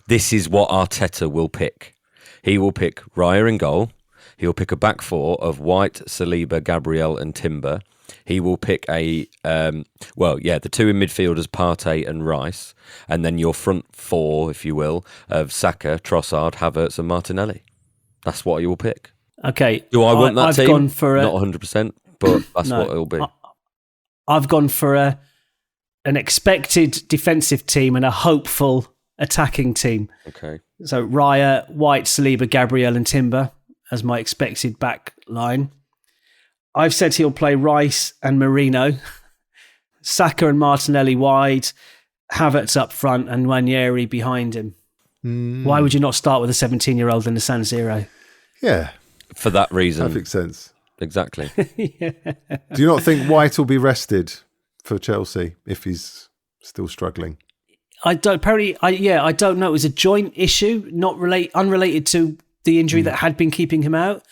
This is what Arteta will pick. He will pick Raya in goal. He'll pick a back four of White, Saliba, Gabriel and Timber. He will pick the two in midfielders, Partey and Rice, and then your front four, if you will, of Saka, Trossard, Havertz and Martinelli. That's what he will pick. Okay. Do I want that I've team? Gone for not 100%, but that's what it'll be. I've gone for an expected defensive team and a hopeful attacking team. Okay. So Raya, White, Saliba, Gabriel and Timber as my expected back line. I've said he'll play Rice and Marino, Saka and Martinelli wide, Havertz up front and Nwaneri behind him. Why would you not start with a 17-year-old in the San Siro? Yeah. For that reason. Perfect sense. Exactly. Yeah. Do you not think White will be rested for Chelsea if he's still struggling? I don't know. It was a joint issue, unrelated to the injury that had been keeping him out.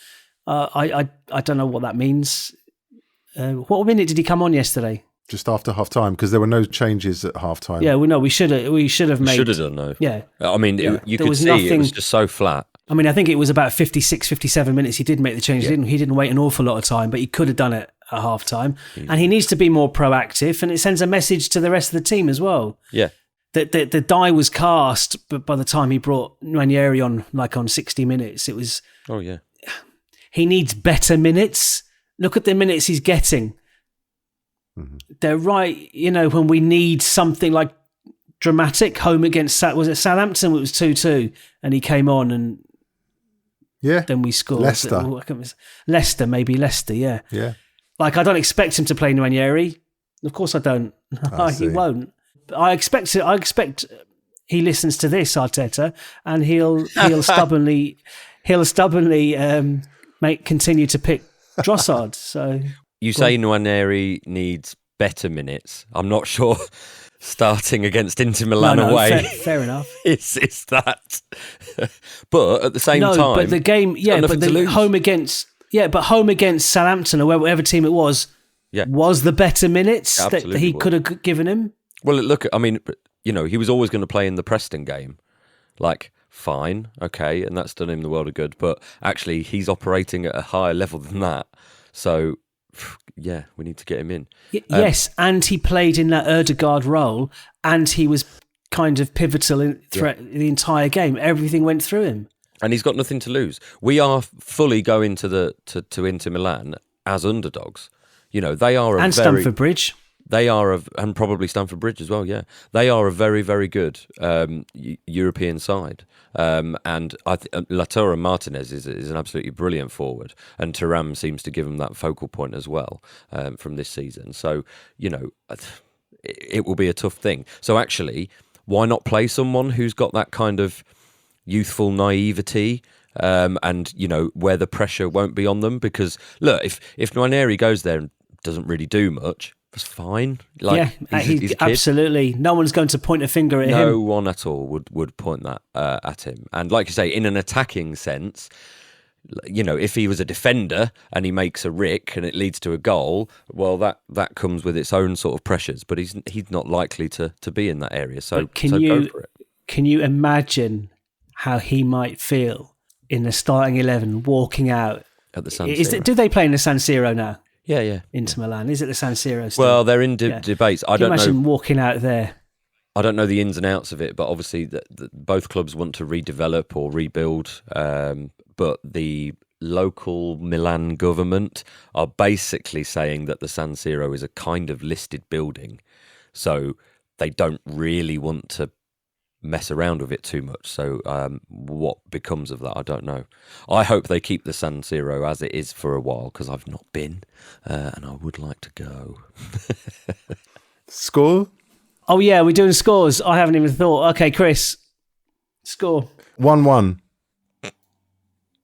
I don't know what that means. What minute did he come on yesterday? Just after half time, because there were no changes at half time. Yeah, well, no, we should have made. Should have done, no. Yeah. I mean, you There could see it was just so flat. I mean, I think it was about 56, 57 minutes. He did make the change. Yeah. He didn't wait an awful lot of time, but he could have done it at half time. And he needs to be more proactive, and it sends a message to the rest of the team as well. Yeah. The die was cast, but by the time he brought Nwaneri on 60 minutes, it was... Oh, yeah. He needs better minutes. Look at the minutes he's getting. Mm-hmm. They're right, when we need something like dramatic home against, was it Southampton? It was 2-2 and he came on and then we scored. Leicester, yeah. Yeah. Like, I don't expect him to play Nwaneri. Of course I don't. He won't. But I expect he listens to this, Arteta, and he'll stubbornly continue to pick Drossard. So you say Nwaneri needs better minutes. I'm not sure starting against Inter Milan away. Fair enough. Is that? But at the same time, but the game, home against Southampton or whatever team it was the better minutes that he could have given him. Well, look, I mean, he was always going to play in the Preston game. Like, fine, okay, and that's done him the world of good. But actually, he's operating at a higher level than that. So, yeah, we need to get him in. Yes, and he played in that Odegaard role, and he was kind of pivotal throughout the entire game. Everything went through him. And he's got nothing to lose. We are fully going to Inter Milan as underdogs. They are Stamford Bridge. They are and probably Stamford Bridge as well. Yeah, they are a very, very good European side. And Lautaro Martinez is an absolutely brilliant forward, and Thuram seems to give him that focal point as well from this season. So it will be a tough thing. So actually, why not play someone who's got that kind of youthful naivety? And where the pressure won't be on them, because look, if Nwaneri goes there and doesn't really do much, that's fine. He's a kid. Absolutely. No one's going to point a finger at him. No one at all would point that at him. And like you say, in an attacking sense, if he was a defender and he makes a rick and it leads to a goal, well, that comes with its own sort of pressures. But he's not likely to be in that area. So go for it. Can you imagine how he might feel in the starting 11 walking out at the San Siro? Do they play in the San Siro now? Yeah. Inter Milan. Is it the San Siro still? Well, they're in debates. I don't know. Imagine walking out there. I don't know the ins and outs of it, but obviously both clubs want to redevelop or rebuild. But the local Milan government are basically saying that the San Siro is a kind of listed building. So they don't really want to mess around with it too much. So what becomes of that, I don't know. I hope they keep the San Siro as it is for a while, because I've not been and I would like to go. Score? Oh yeah, we're doing scores. I haven't even thought. Okay, Chris, score. 1-1.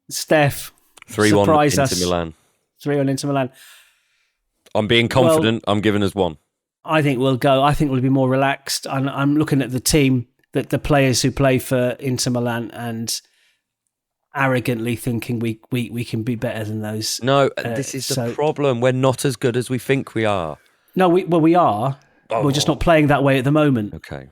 Steph, 3-1 Inter Milan. 3-1 Inter Milan. I'm being confident. I'm giving us 1. I think we'll go. I think we'll be more relaxed. I'm looking at the team, the players who play for Inter Milan, and arrogantly thinking we can be better than those. No, this is the problem. We're not as good as we think we are. No, we are. Oh. We're just not playing that way at the moment. Okay.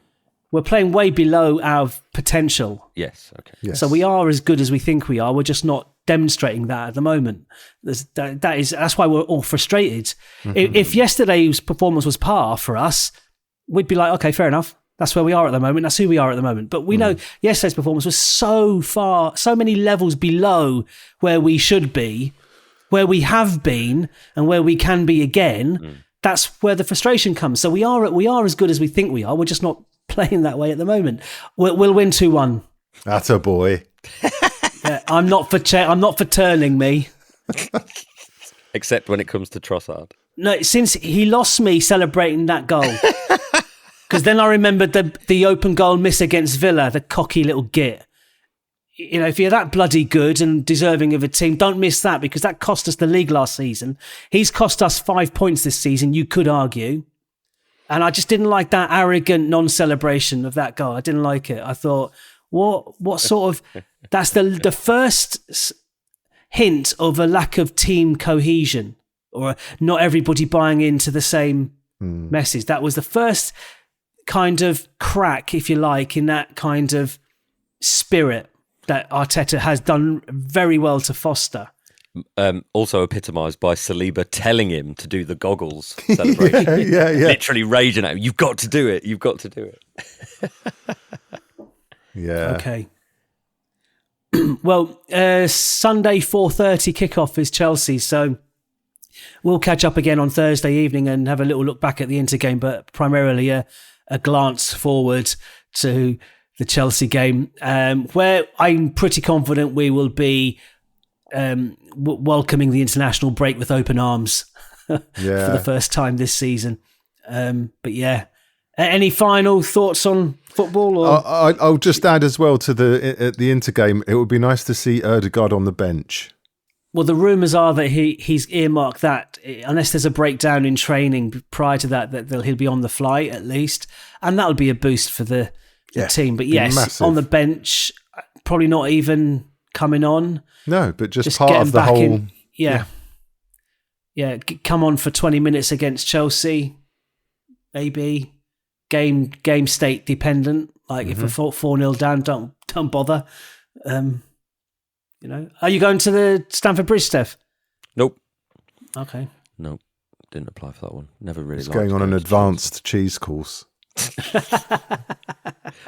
We're playing way below our potential. Yes. Okay. Yes. So we are as good as we think we are. We're just not demonstrating that at the moment. That's why we're all frustrated. Mm-hmm. If yesterday's performance was par for us, we'd be like, okay, fair enough. That's where we are at the moment. That's who we are at the moment. But we know yesterday's performance was so many levels below where we should be, where we have been, and where we can be again. That's where the frustration comes. So we are as good as we think we are. We're just not playing that way at the moment. We'll win 2-1. That's a boy. Yeah, I'm not for turning me. Except when it comes to Trossard. No, since he lost me celebrating that goal. Because then I remembered the open goal miss against Villa, the cocky little git. If you're that bloody good and deserving of a team, don't miss that, because that cost us the league last season. He's cost us 5 points this season, you could argue. And I just didn't like that arrogant non-celebration of that goal. I didn't like it. I thought, what sort of... That's the first hint of a lack of team cohesion, or not everybody buying into the same message. That was the first kind of crack, if you like, in that kind of spirit that Arteta has done very well to foster. Also epitomised by Saliba telling him to do the goggles celebration. yeah. Literally raging at him. You've got to do it. You've got to do it. Yeah. Okay. Well, Sunday 4:30 kickoff is Chelsea, so we'll catch up again on Thursday evening and have a little look back at the Inter game, but primarily a glance forward to the Chelsea game, where I'm pretty confident we will be welcoming the international break with open arms for the first time this season. But yeah, any final thoughts on football? Or? I'll just add as well to the Inter game, it would be nice to see Odegaard on the bench. Well, the rumours are that he's earmarked that, unless there's a breakdown in training prior to that he'll be on the flight at least, and that'll be a boost for the team. But yes, massive. On the bench, probably not even coming on. No, but just part of the whole... Yeah, come on for 20 minutes against Chelsea, maybe. game state dependent. Like if we're 4-0 down, don't bother. Are you going to the Stamford Bridge, Steph? Nope. Okay. Nope. Didn't apply for that one. Never really. It's going on an advanced cheese course.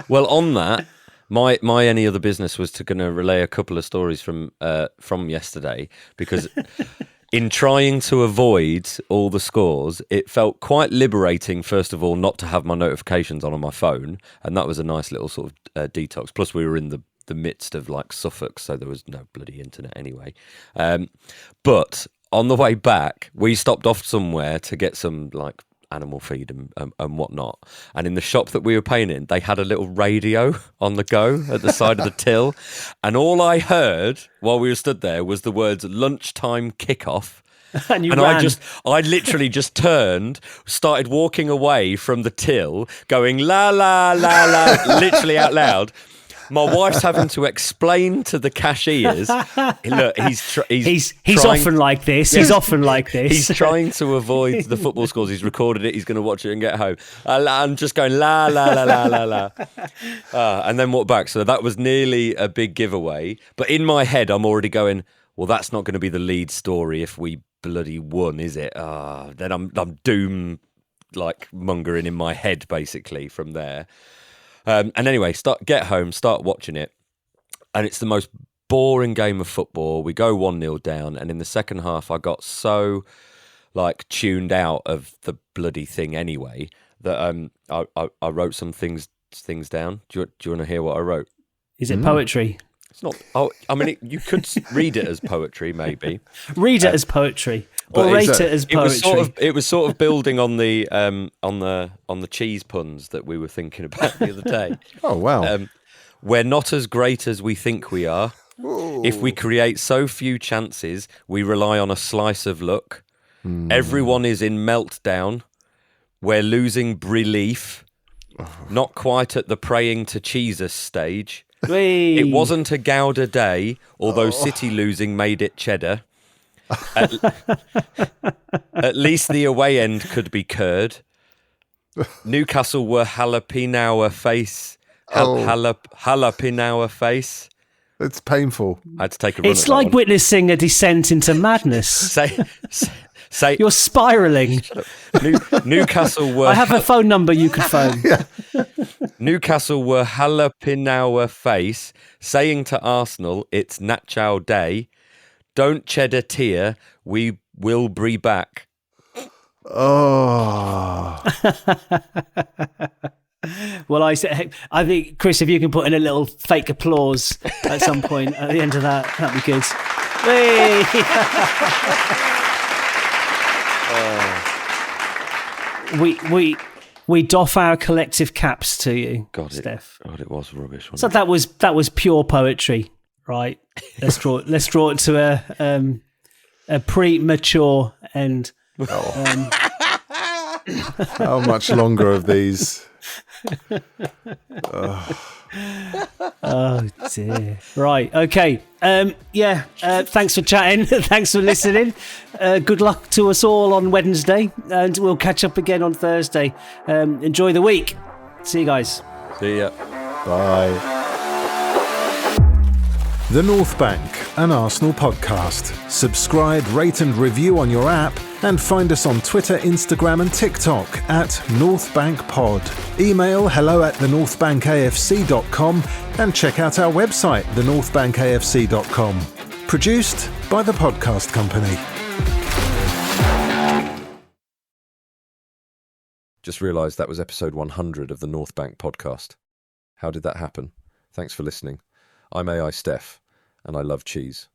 Well, on that, my any other business was going to relay a couple of stories from yesterday, because in trying to avoid all the scores, it felt quite liberating, first of all, not to have my notifications on my phone, and that was a nice little sort of detox. Plus, we were in the midst of like Suffolk, so there was no bloody internet anyway. But on the way back, we stopped off somewhere to get some like animal feed and whatnot. And in the shop that we were paying in, they had a little radio on the go at the side of the till. And all I heard while we were stood there was the words lunchtime kickoff. And you and ran. I literally just turned, started walking away from the till, going la la la la, literally out loud. My wife's having to explain to the cashiers. Look, he's often like this. He's often like this. He's trying to avoid the football scores. He's recorded it. He's going to watch it and get home. I'm just going la la la la la la, and then walk back. So that was nearly a big giveaway. But in my head, I'm already going, well, that's not going to be the lead story if we bloody won, is it? Then I'm doom like mongering in my head basically from there. And anyway, get home, start watching it, and it's the most boring game of football. We go 1-0 down, and in the second half, I got so like tuned out of the bloody thing anyway that I wrote some things down. Do you want to hear what I wrote? Is it poetry? It's not. Oh, I mean, you could read it as poetry, maybe. Read it as poetry. Or rate it as poetry. It was sort of building on the cheese puns that we were thinking about the other day. Oh wow! We're not as great as we think we are. Ooh. If we create so few chances, we rely on a slice of luck. Everyone is in meltdown. We're losing belief. Not quite at the praying to Jesus stage. Whee. It wasn't a Gouda day, although City losing made it cheddar. At least the away end could be curd. Newcastle were jalapeno face. Jalapeno face. It's painful. I had to take a run. It's at that like one. witnessing a descent into madness. Say You're spiralling. Newcastle were. I have a phone number you could phone. Newcastle were jalapeno face, saying to Arsenal, "It's Nacho Day. Don't shed a tear. We will be back." Oh. Well, I think, Chris, if you can put in a little fake applause at some point at the end of that, that'd be good. We doff our collective caps to you, Steph. God, it was rubbish. So that was pure poetry, right? Let's draw it to a premature end. How much longer of these? Oh dear. Right. Okay. Thanks for chatting. Thanks for listening. Good luck to us all on Wednesday, and we'll catch up again on Thursday. Enjoy the week. See you guys. See ya. Bye. The North Bank, an Arsenal podcast. Subscribe, rate and review on your app, and find us on Twitter, Instagram and TikTok at NorthBankPod. Email hello@thenorthbankafc.com and check out our website, thenorthbankafc.com. Produced by The Podcast Company. Just realised that was episode 100 of the North Bank podcast. How did that happen? Thanks for listening. I'm AI Steph, and I love cheese.